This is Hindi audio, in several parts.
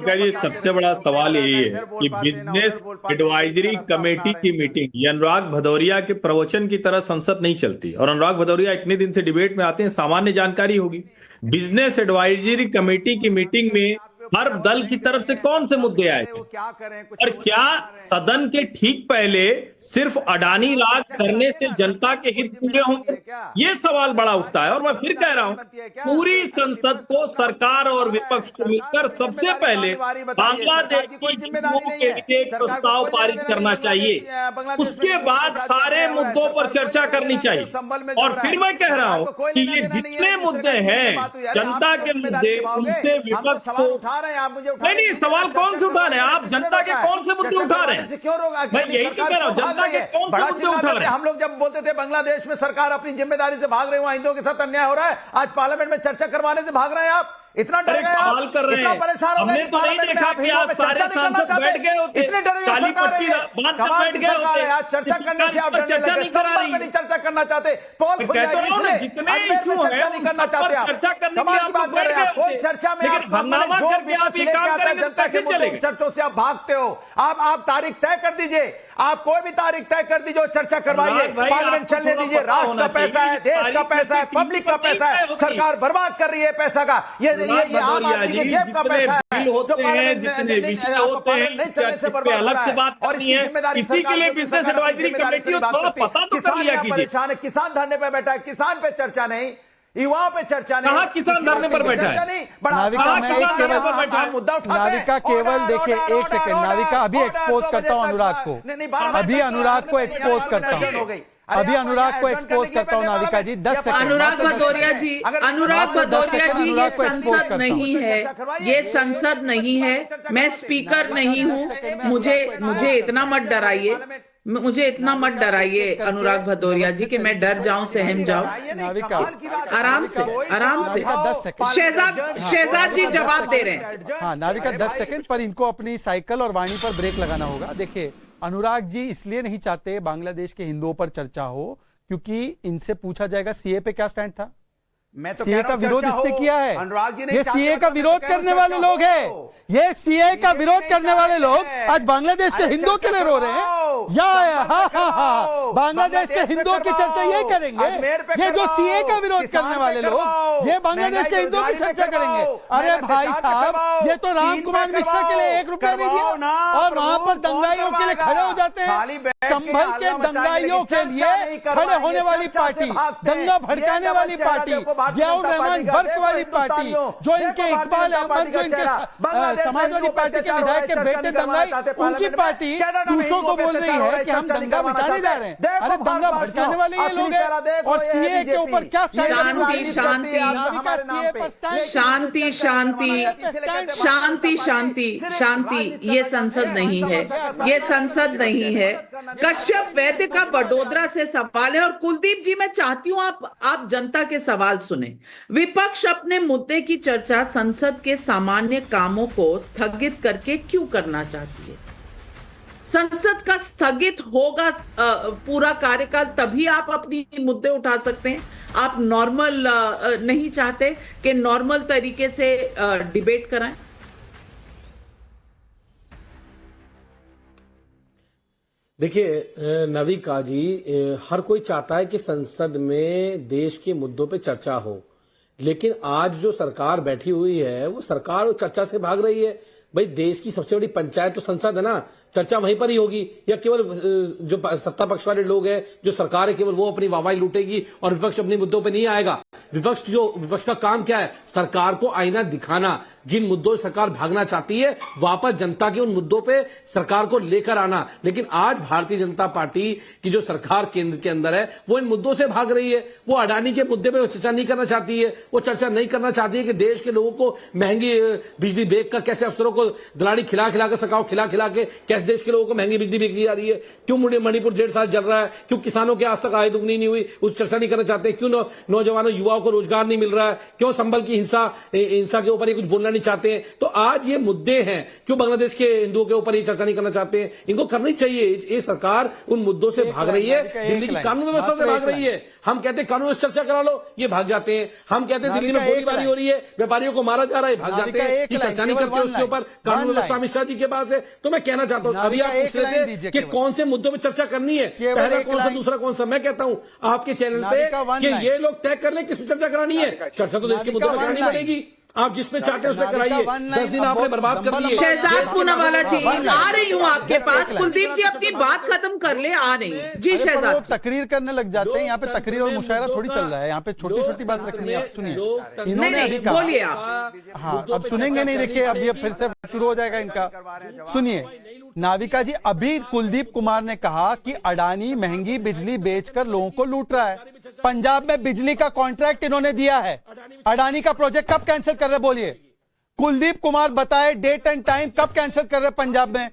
जी सबसे बड़ा सवाल यही है कि बिजनेस एडवाइजरी कमेटी की मीटिंग ये अनुराग भदौरिया के प्रवचन की तरह संसद नहीं चलती। और अनुराग भदौरिया इतने दिन से डिबेट में आते हैं, सामान्य जानकारी होगी। बिजनेस एडवाइजरी कमेटी की मीटिंग में हर दल की तरफ से कौन से मुद्दे आए थे? और क्या सदन के ठीक पहले सिर्फ अडानी राज करने से जनता के हित पूरे होंगे? ये सवाल बड़ा उठता है। और मैं फिर कह रहा हूं, पूरी संसद को सरकार और विपक्ष को मिलकर सबसे पहले बांग्लादेश की हिंदुओं के लिए एक प्रस्ताव पारित करना चाहिए। उसके बाद सारे मुद्दों पर चर्चा करनी चाहिए। और फिर मैं कह रहा हूं कि ये जितने मुद्दे हैं जनता के मुद्दे, उनसे विपक्ष को नहीं, सवाल कौन से उठा रहे हैं आप? जनता के कौन से मुद्दे उठा रहे हैं? मैं यही तो कह रहा हूं, जनता के कौन से मुद्दे उठा रहे हैं? हम लोग जब बोलते थे बांग्लादेश में सरकार अपनी जिम्मेदारी से भाग रही है, वहां हिंदुओं के साथ अन्याय हो रहा है, आज पार्लियामेंट में चर्चा करवाने से भाग रहे हैं आप। इतना डर गए आप, कर रहे हैं, परेशान हो गए। हमने तो नहीं देखा कि आज सारे सांसद बैठ गए होते, इतने डरे काली पट्टी बांध कर बैठ गए होते। आज चर्चा करने से आप चर्चा नहीं करा रही, नहीं चर्चा करना चाहते। पोल खुल कहते जाएगी, हो जितने इशू है नहीं करना चाहते आप। चर्चा करने की आप बात कर रहे हैं, कोई चर्चा में लेकिन हंगामा करके आप ये काम करेंगे जनता के मुद्दों चर्चों से आप भागते हो। आप तारीख तय कर दीजिए, आप कोई भी तारीख तय कर दीजिए, चर्चा करवाइए, पार्लियामेंट चलने दीजिए। राष्ट्र का पैसा है, देश का पैसा है, पब्लिक का पैसा है, सरकार बर्बाद कर रही है पैसा का। ये आम आदमी के जेब का पैसा है। बिल होते हैं, जितने विषय होते हैं, इससे अलग से बात करनी है। इसी के लिए बिजनेस एडवाइजरी कमेटी को थोड़ा पता तो कर लिया कीजिए। परेशान है, किसान धरने पे बैठा है, किसान पे चर्चा नहीं, युवाओं पे चर्चा नहीं। कहां किसान धरने पर बैठा है? नाविका केवल देखिए एक सेकंड, नाविका अभी एक्सपोज करता हूं अनुराग को, अभी अनुराग को एक्सपोज करता हूं, अभी अनुराग को एक्सपोज करता हूं। नाविका जी 10 सेकंड। अनुराग भदौरिया जी, अनुराग भदौरिया जी, ये संसद नहीं है, ये संसद नहीं है। मैं स्पीकर नहीं हूं, मुझे इतना मत डराइए, मुझे इतना मत डराइए अनुराग भदौरिया जी कि मैं डर जाऊं, सहम जाऊं। नाविका आराम से, आराम से। 10 सेकंड। शहजाद जी जवाब दे रहे हैं। हाँ नाविका 10 सेकंड, पर इनको अपनी साइकिल और वाणी पर ब्रेक लगाना होगा। देखिए अनुराग जी इसलिए नहीं चाहते बांग्लादेश के हिंदुओं पर चर्चा हो क्योंकि इनसे पूछा जाएगा सीए पे क्या स्टैंड था। मैं तो सीए का विरोध इसने किया है। अनुराग जी ने ये सीए का विरोध करने वाले लोग हैं, ये सीए का विरोध करने वाले लोग आज बांग्लादेश के हिंदुओं के लिए रो रहे हैं। हाँ, बांग्लादेश के हिंदुओं की चर्चा ये करेंगे। ये जो सीए का विरोध करने वाले लोग ये बांग्लादेश के हिंदुओं की चर्चा करेंगे। अरे भाई साहब, ये तो राम कुमार मिश्रा के लिए 1 रुपया नहीं दिया और वहां पर दंगाइयों के लिए खड़े हो जाते हैं। संभल के दंगाइयों के लिए खड़े होने वाली पार्टी, दंगा भड़काने वाली पार्टी, जियाउर रहमान बर्क वाली पार्टी, जो इनके इकबाल अहमद, जो इनके समाजवादी पार्टी के विधायक के बेटे दंगाई, उनकी पार्टी दूसरों को बोल रही है कि हम दंगा मिटाने जा रहे हैं। अरे दंगा भड़काने वाले ये लोग हैं। और सीए के ऊपर क्या शांति शांति शांति शांति शांति शांति, ये संसद नहीं है, ये संसद नहीं है। कश्यप वैद्य का बड़ोदरा से सवाल है। और कुलदीप जी, मैं चाहती हूं आप जनता के सवाल सुने। विपक्ष अपने मुद्दे की चर्चा संसद के सामान्य कामों को स्थगित करके क्यों करना चाहती है? संसद का स्थगित होगा पूरा कार्यकाल, तभी आप अपनी मुद्दे उठा सकते हैं। आप नॉर्मल नहीं चाहते कि नॉर्मल तरीके से डिबेट कराएं? देखिए नविका जी, हर कोई चाहता है कि संसद में देश के मुद्दों पे चर्चा हो, लेकिन आज जो सरकार बैठी हुई है वो सरकार चर्चा से भाग रही है। भाई देश की सबसे बड़ी पंचायत तो संसद है ना, चर्चा वहीं पर ही होगी। या केवल जो सत्ता पक्ष वाले लोग हैं, जो सरकार है, केवल वो अपनी वाहवाही लूटेगी और विपक्ष अपने मुद्दों पे नहीं आएगा। विपक्ष का काम क्या है? सरकार को आईना दिखाना। जिन मुद्दों से सरकार भागना चाहती है वापस जनता के उन मुद्दों पे सरकार को लेकर आना। लेकिन आज भारतीय जनता पार्टी की जो सरकार केंद्र के अंदर है वो इन मुद्दों से भाग रही है। वो अडानी के मुद्दे पे चर्चा नहीं करना चाहती है। वो चर्चा नहीं करना चाहती है कि देश के लोगों को महंगी बिजली बेच कर कैसे अफसरों को दलाली खिला कर सकाओ, खिला के कैसे देश के लोगों को महंगी बिजली बेची जा रही है। क्यों मणिपुर 1.5 साल जल रहा है? क्यों किसानों के आज तक आय दुगनी नहीं हुई? उस चर्चा नहीं करना चाहते। क्यों नौजवानों युवाओं को रोजगार नहीं मिल रहा है? क्यों संभल की हिंसा के ऊपर ये कुछ बोलना नहीं नहीं चाहते हैं। तो आज ये मुद्दे हैं, क्यों बांग्लादेश के हिंदुओं के ऊपर ये चर्चा नहीं करना चाहते हैं? इनको करनी चाहिए। ये सरकार उन मुद्दों से भाग रही है, दिल्ली की कानून व्यवस्था से भाग रही है। हम कहते हैं कानून व्यवस्था चर्चा करा लो, ये भाग जाते हैं। हम कहते हैं दिल्ली में गोलीबारी हो रही है, व्यापारियों को मारा जा रहा है, भाग जाते हैं। ये चर्चा नहीं करते उसके ऊपर। कानून व्यवस्था अमित शाह जी के पास है। तो मैं कहना चाहता हूं, अभी आप पूछ रहे थे कि कौन से मुद्दों पर चर्चा करनी है, पहला कौन सा, दूसरा कौन सा। मैं कहता हूं आपके चैनल पे कि ये लोग तय कर लें किस पर चर्चा करानी है। चर्चा तो देश के मुद्दों पर करनी पड़ेगी। आप जिसमें चाहते हैं उस पर कराइए। 10 दिन आपने बर्बाद कर दिए। शहजाद पूनावाला जी, आ रही हूँ आपके पास। कुलदीप जी अपनी बात खत्म कर ले, आ रही हूँ जी। शहजाद तकरीर करने लग जाते हैं, यहाँ पे तकरीर और मुशायरा थोड़ी चल रहा है, यहाँ पे छोटी छोटी बात रखनी है। आप सुनिए, इन्होंने अभी कहा, बोलिए आप। हाँ अब सुनेंगे नहीं, देखिए अब ये फिर से शुरू हो जाएगा इनका। सुनिए नाविका जी, अभी कुलदीप कुमार ने कहा कि अडानी महंगी बिजली बेचकर लोगों को लूट रहा है। पंजाब में बिजली का कॉन्ट्रैक्ट इन्होंने दिया है, अडानी का प्रोजेक्ट कब कैंसिल कर रहे बोलिए? कुलदीप कुमार बताए डेट एंड टाइम, कब कैंसिल कर रहे पंजाब में?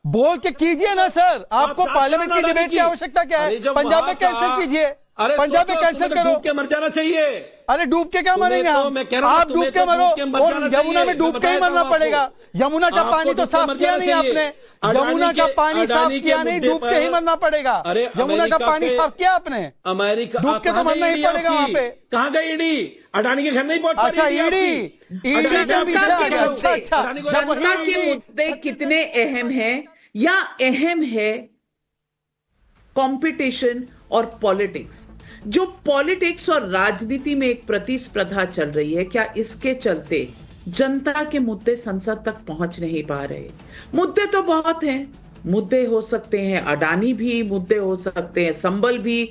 बोल के कीजिए ना सर, आपको पार्लियामेंट की डिबेट की आवश्यकता क्या है? पंजाब में कैंसिल कीजिए, पंजाब में कैंसिल करो। डूब के मर जाना चाहिए। अरे डूब के क्या मरेंगे हम? आप डूब के मरो, और यमुना में डूब के ही मरना पड़ेगा। यमुना का पानी तो साफ किया नहीं आपने, यमुना का पानी साफ किया नहीं, डूब के ही मरना पड़ेगा। यमुना का पानी साफ किया आपने? अमेरिका डूब के तो मरना ही पड़ेगा वहां पे। कहाँ गई ईडी? अडानी के घर नहीं पहुंच पाई। अच्छा ईडी अच्छा जनता के मुद्दे कितने अहम हैं, या अहम है कंपटीशन और पॉलिटिक्स? जो पॉलिटिक्स और राजनीति में एक प्रतिस्पर्धा चल रही है, क्या इसके चलते जनता के मुद्दे संसद तक पहुंच नहीं पा रहे? मुद्दे तो बहुत हैं, मुद्दे हो सकते हैं अडानी भी, मुद्दे हो सकते हैं संबल भी,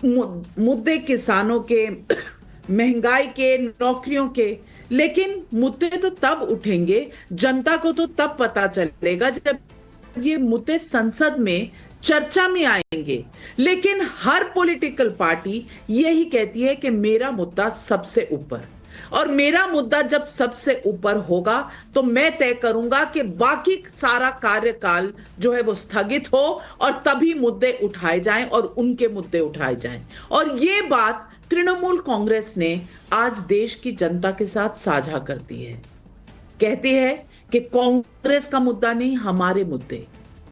मुद्दे किसानों के, महंगाई के, नौकरियों के। लेकिन मुद्दे तो तब उठेंगे, जनता को तो तब पता चलेगा जब ये मुद्दे संसद में चर्चा में आएंगे। लेकिन हर पॉलिटिकल पार्टी यही कहती है कि मेरा मुद्दा सबसे ऊपर, और मेरा मुद्दा जब सबसे ऊपर होगा तो मैं तय करूंगा कि बाकी सारा कार्यकाल जो है वो स्थगित हो, और तभी मुद्दे उठाए जाएं और उनके मुद्दे उठाए जाएं। और ये बात तृणमूल कांग्रेस ने आज देश की जनता के साथ साझा कर दी है। कहती है कि कांग्रेस का मुद्दा नहीं, हमारे मुद्दे।